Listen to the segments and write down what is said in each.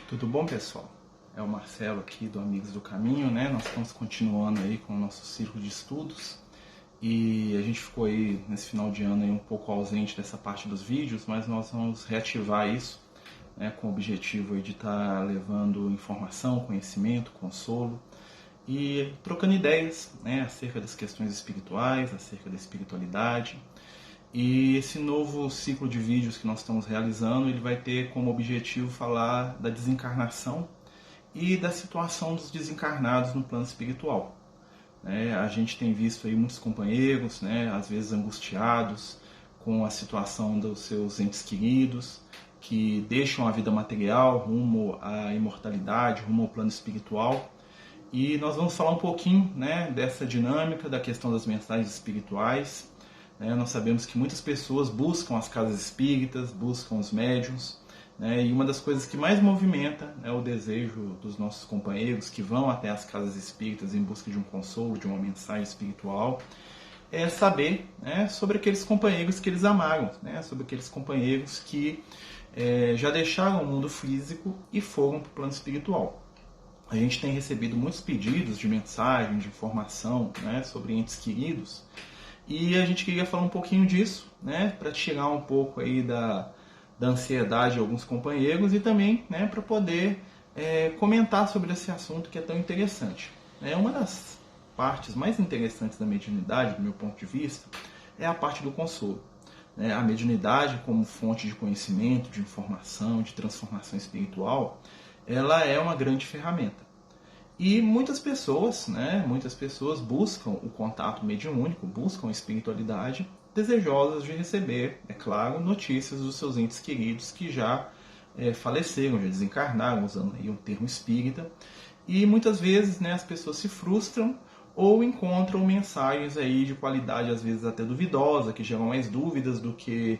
Tudo bom, pessoal? É o Marcelo aqui do Amigos do Caminho, né? Nós estamos continuando aí com o nosso círculo de estudos e a gente ficou aí nesse final de ano aí um pouco ausente dessa parte dos vídeos, mas nós vamos reativar isso, né, com o objetivo aí de estar levando informação, conhecimento, consolo e trocando ideias, né, acerca das questões espirituais, acerca da espiritualidade. E esse novo ciclo de vídeos que nós estamos realizando, ele vai ter como objetivo falar da desencarnação e da situação dos desencarnados no plano espiritual. A gente tem visto aí muitos companheiros, né, às vezes angustiados com a situação dos seus entes queridos, que deixam a vida material rumo à imortalidade, rumo ao plano espiritual. E nós vamos falar um pouquinho, né, dessa dinâmica, da questão das mensagens espirituais. Nós sabemos que muitas pessoas buscam as casas espíritas, buscam os médiuns, e uma das coisas que mais movimenta é o desejo dos nossos companheiros que vão até as casas espíritas em busca de um consolo, de uma mensagem espiritual, é saber, sobre aqueles companheiros que eles amaram, sobre aqueles companheiros que já deixaram o mundo físico e foram para o plano espiritual. A gente tem recebido muitos pedidos de mensagem, de informação, sobre entes queridos, e a gente queria falar um pouquinho disso, para tirar um pouco aí da ansiedade de alguns companheiros e também, para poder comentar sobre esse assunto que é tão interessante. Uma das partes mais interessantes da mediunidade, do meu ponto de vista, é a parte do consolo. A mediunidade, como fonte de conhecimento, de informação, de transformação espiritual, ela é uma grande ferramenta. E muitas pessoas buscam o contato mediúnico, buscam a espiritualidade, desejosas de receber, é claro, notícias dos seus entes queridos que já faleceram, já desencarnaram, usando aí um termo espírita. E muitas vezes, as pessoas se frustram ou encontram mensagens aí de qualidade, às vezes até duvidosa, que geram mais dúvidas do que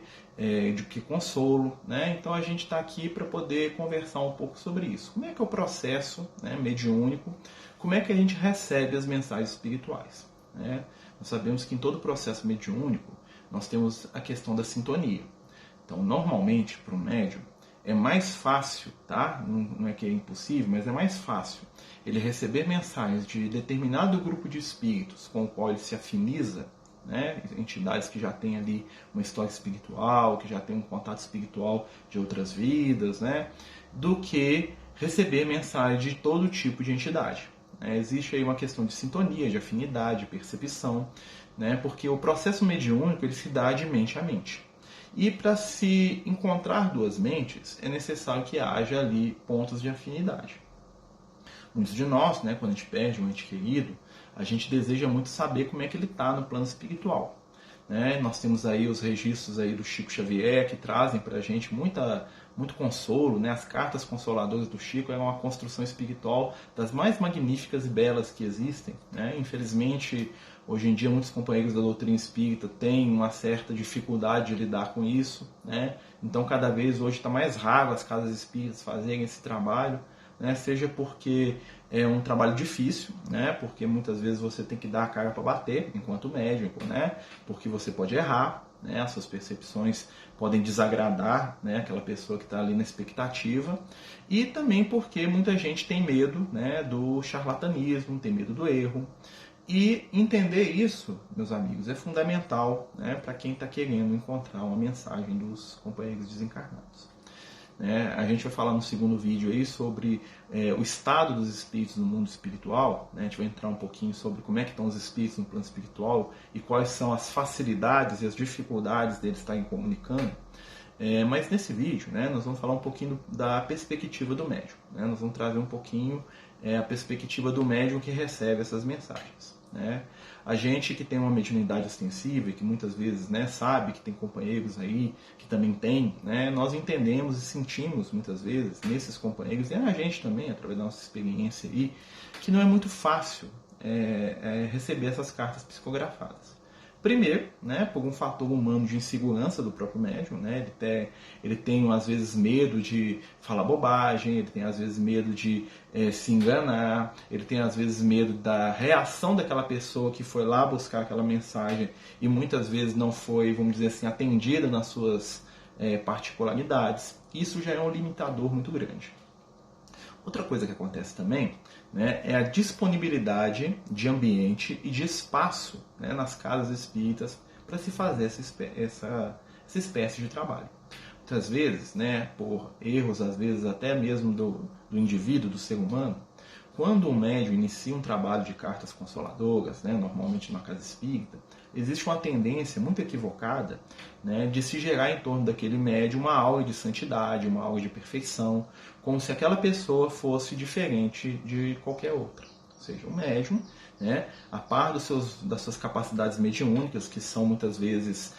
consolo. Então a gente está aqui para poder conversar um pouco sobre isso. Como é que é o processo mediúnico? Como é que a gente recebe as mensagens espirituais? Nós sabemos que em todo processo mediúnico nós temos a questão da sintonia. Então, normalmente, para o médium, é mais fácil, tá? Não é que é impossível, mas é mais fácil ele receber mensagens de determinado grupo de espíritos com o qual ele se afiniza, entidades que já têm ali uma história espiritual, que já têm um contato espiritual de outras vidas, do que receber mensagem de todo tipo de entidade. Existe aí uma questão de sintonia, de afinidade, de percepção, porque o processo mediúnico ele se dá de mente a mente. E para se encontrar duas mentes, é necessário que haja ali pontos de afinidade. Muitos de nós, quando a gente perde um ente querido, a gente deseja muito saber como é que ele está no plano espiritual. Nós temos aí os registros aí do Chico Xavier, que trazem para a gente muito consolo. As cartas consoladoras do Chico é uma construção espiritual das mais magníficas e belas que existem. Infelizmente, hoje em dia, muitos companheiros da doutrina espírita têm uma certa dificuldade de lidar com isso. Então, cada vez hoje está mais raro as casas espíritas fazerem esse trabalho, seja porque é um trabalho difícil, porque muitas vezes você tem que dar a cara para bater enquanto médico, porque você pode errar, as suas percepções podem desagradar, aquela pessoa que está ali na expectativa, e também porque muita gente tem medo, do charlatanismo, tem medo do erro. E entender isso, meus amigos, é fundamental, para quem está querendo encontrar uma mensagem dos companheiros desencarnados. A gente vai falar no segundo vídeo aí sobre o estado dos espíritos no mundo espiritual. A gente vai entrar um pouquinho sobre como é que estão os espíritos no plano espiritual e quais são as facilidades e as dificuldades deles estarem comunicando. Mas nesse vídeo, nós vamos falar um pouquinho da perspectiva do médium. Nós vamos trazer um pouquinho a perspectiva do médium que recebe essas mensagens. A gente que tem uma mediunidade extensiva e que muitas vezes sabe que tem companheiros aí que também tem, nós entendemos e sentimos muitas vezes nesses companheiros e na gente também, através da nossa experiência aí, que não é muito fácil receber essas cartas psicografadas. Primeiro, por um fator humano de insegurança do próprio médium, ele tem às vezes medo de falar bobagem, ele tem às vezes medo de se enganar, ele tem às vezes medo da reação daquela pessoa que foi lá buscar aquela mensagem e muitas vezes não foi, vamos dizer assim, atendida nas suas particularidades. Isso já é um limitador muito grande. Outra coisa que acontece também, né, é a disponibilidade de ambiente e de espaço, né, nas casas espíritas para se fazer essa espécie de trabalho. Muitas vezes, né, por erros, às vezes até mesmo do indivíduo, do ser humano, quando um médium inicia um trabalho de cartas consoladoras, né, normalmente numa casa espírita, existe uma tendência muito equivocada, né, de se gerar em torno daquele médium uma aura de santidade, uma aura de perfeição, como se aquela pessoa fosse diferente de qualquer outra. Ou seja, o médium, né, a par das suas capacidades mediúnicas, que são muitas vezes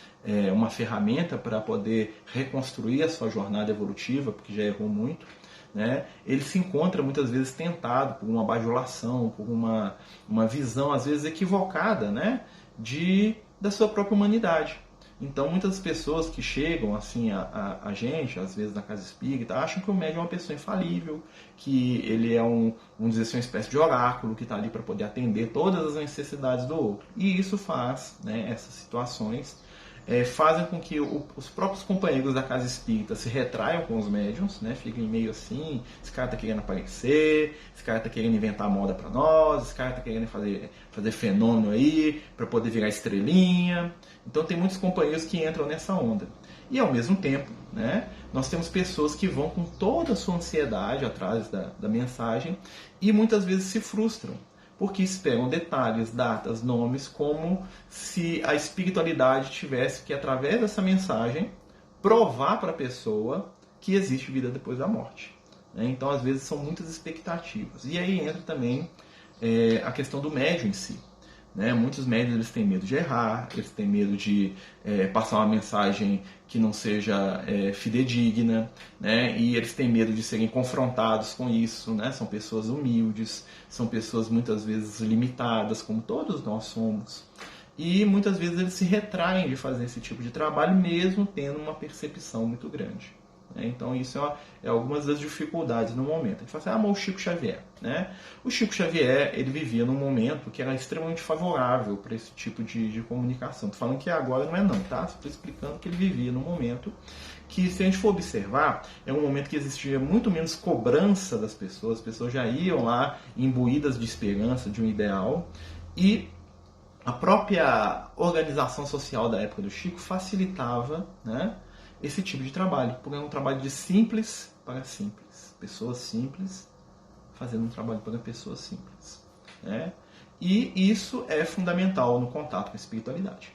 uma ferramenta para poder reconstruir a sua jornada evolutiva, porque já errou muito, né, ele se encontra muitas vezes tentado por uma bajulação, por uma visão às vezes equivocada, né, da sua própria humanidade. Então muitas pessoas que chegam assim a gente, às vezes na casa espírita, acham que o médium é uma pessoa infalível, que ele é vamos dizer assim, uma espécie de oráculo que está ali para poder atender todas as necessidades do outro. E isso faz, né, essas situações fazem com que os próprios companheiros da casa espírita se retraiam com os médiums, né? Fiquem meio assim, esse cara está querendo aparecer, esse cara está querendo inventar moda para nós, esse cara está querendo fazer fenômeno aí para poder virar estrelinha. Então tem muitos companheiros que entram nessa onda. E ao mesmo tempo, né, nós temos pessoas que vão com toda a sua ansiedade atrás da mensagem e muitas vezes se frustram, porque esperam detalhes, datas, nomes, como se a espiritualidade tivesse que, através dessa mensagem, provar para a pessoa que existe vida depois da morte. Então, às vezes, são muitas expectativas. E aí entra também a questão do médium em si. Muitos médiuns eles têm medo de errar, eles têm medo de passar uma mensagem que não seja fidedigna, né? E eles têm medo de serem confrontados com isso, né? São pessoas humildes, são pessoas muitas vezes limitadas, como todos nós somos. E muitas vezes eles se retraem de fazer esse tipo de trabalho, mesmo tendo uma percepção muito grande. Então isso é algumas das dificuldades no momento. A gente fala assim, mas o Chico Xavier. O Chico Xavier ele vivia num momento que era extremamente favorável para esse tipo de comunicação. Estou falando que agora não é não, tá? Estou explicando que ele vivia num momento que, se a gente for observar, é um momento que existia muito menos cobrança das pessoas. As pessoas já iam lá imbuídas de esperança, de um ideal. E a própria organização social da época do Chico facilitava, né, esse tipo de trabalho, porque é um trabalho de simples para simples. Pessoas simples fazendo um trabalho para pessoas simples. E isso é fundamental no contato com a espiritualidade.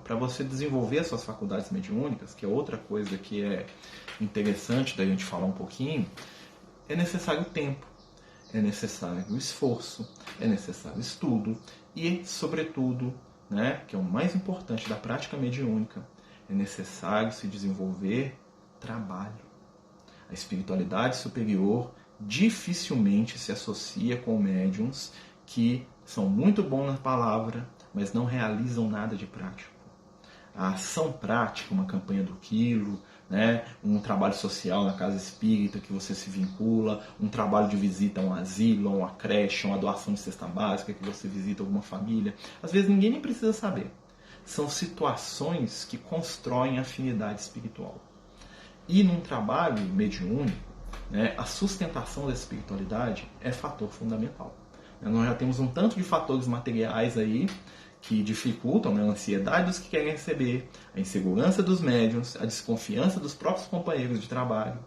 Para você desenvolver as suas faculdades mediúnicas, que é outra coisa que é interessante da gente falar um pouquinho, é necessário tempo, é necessário esforço, é necessário estudo e, sobretudo, que é o mais importante da prática mediúnica, é necessário se desenvolver trabalho. A espiritualidade superior dificilmente se associa com médiuns que são muito bons na palavra, mas não realizam nada de prático. A ação prática, uma campanha do quilo, um trabalho social na casa espírita que você se vincula, um trabalho de visita a um asilo, a uma creche, uma doação de cesta básica que você visita alguma família. Às vezes ninguém nem precisa saber. São situações que constroem afinidade espiritual. E num trabalho mediúnico, a sustentação da espiritualidade é fator fundamental. Nós já temos um tanto de fatores materiais aí que dificultam, a ansiedade dos que querem receber, a insegurança dos médiuns, a desconfiança dos próprios companheiros de trabalho.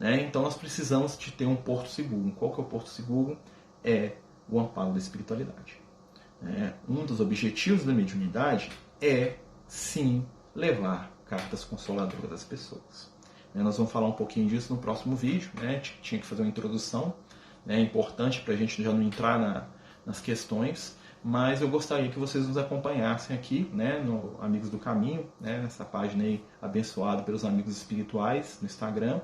Então nós precisamos de ter um porto seguro. Qual que é o porto seguro? É o amparo da espiritualidade. Um dos objetivos da mediunidade é, sim, levar cartas consoladoras às pessoas. Nós vamos falar um pouquinho disso no próximo vídeo. Tinha que fazer uma introdução, é importante para a gente já não entrar nas questões, mas eu gostaria que vocês nos acompanhassem aqui, no Amigos do Caminho, nessa página aí abençoada pelos amigos espirituais no Instagram,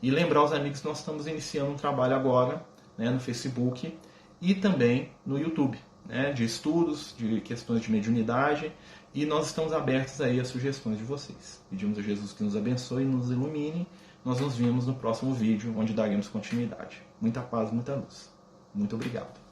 e lembrar os amigos que nós estamos iniciando um trabalho agora, no Facebook e também no YouTube, de estudos, de questões de mediunidade, e nós estamos abertos aí a sugestões de vocês. Pedimos a Jesus que nos abençoe e nos ilumine. Nós nos vemos no próximo vídeo, onde daremos continuidade. Muita paz, muita luz. Muito obrigado.